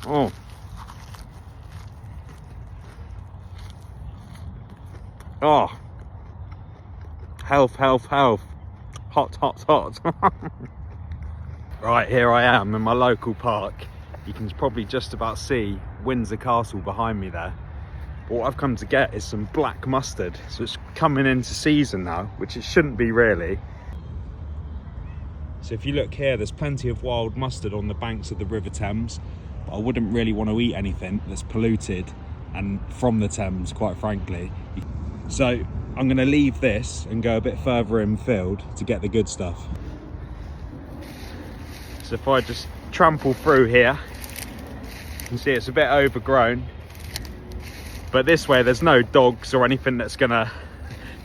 Oh. Oh. Health, health, health. Hot, hot, hot. Right, here I am in my local park. You can probably just about see Windsor Castle behind me there. But what I've come to get is some black mustard. So it's coming into season now, which it shouldn't be really. So if you look here, there's plenty of wild mustard on the banks of the River Thames. But I wouldn't really want to eat anything that's polluted and from the Thames, quite frankly. So I'm going to leave this and go a bit further infield to get the good stuff. So if I just trample through here, you can see it's a bit overgrown. But this way there's no dogs or anything that's going to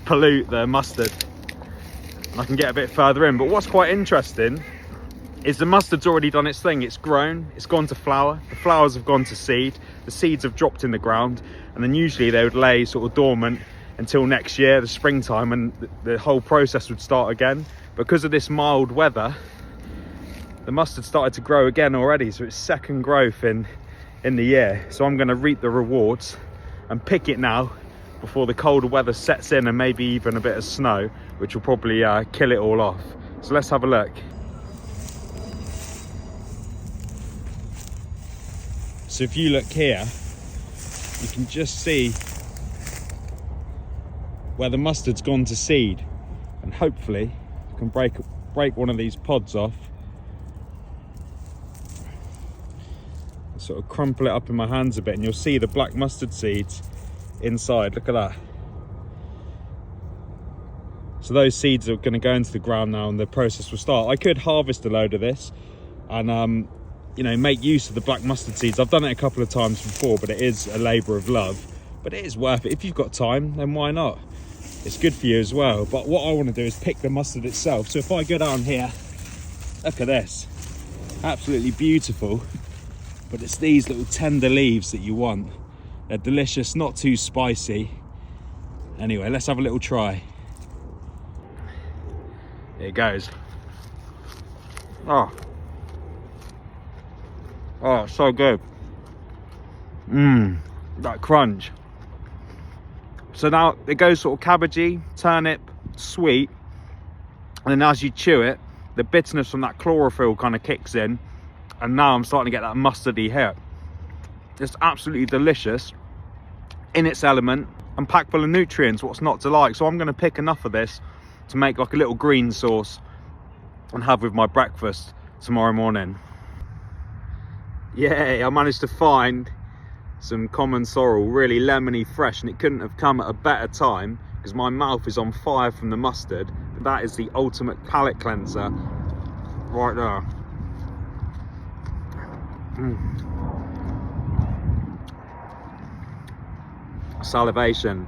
pollute the mustard. And I can get a bit further in. But what's quite interesting is the mustard's already done its thing. It's grown, it's gone to flower, the flowers have gone to seed, the seeds have dropped in the ground, and then usually they would lay sort of dormant until next year, the springtime, and the whole process would start again. Because of this mild weather, the mustard started to grow again already, so it's second growth in the year. So I'm going to reap the rewards and pick it now before the colder weather sets in, and maybe even a bit of snow, which will probably kill it all off. So let's have a look. So if you look here, you can just see where the mustard's gone to seed, and hopefully I can break one of these pods off, sort of crumple it up in my hands a bit, and you'll see the black mustard seeds inside. Look at that. So those seeds are going to go into the ground now and the process will start. I could harvest a load of this and you know, make use of the black mustard seeds. I've done it a couple of times before, but it is a labour of love, but it is worth it. If you've got time, then why not? It's good for you as well. But what I want to do is pick the mustard itself. So if I go down here, look at this, absolutely beautiful. But it's these little tender leaves that you want. They're delicious, not too spicy. Anyway, let's have a little try. Here it goes. Oh, so good. That crunch. So now it goes sort of cabbagey, turnip, sweet, and then as you chew it, the bitterness from that chlorophyll kind of kicks in, and now I'm starting to get that mustardy hit. It's absolutely delicious in its element and packed full of nutrients. What's not to like? So I'm going to pick enough of this to make like a little green sauce and have with my breakfast tomorrow morning. Yay, I managed to find some common sorrel, really lemony fresh, and it couldn't have come at a better time because my mouth is on fire from the mustard. That is the ultimate palate cleanser right there. Salivation.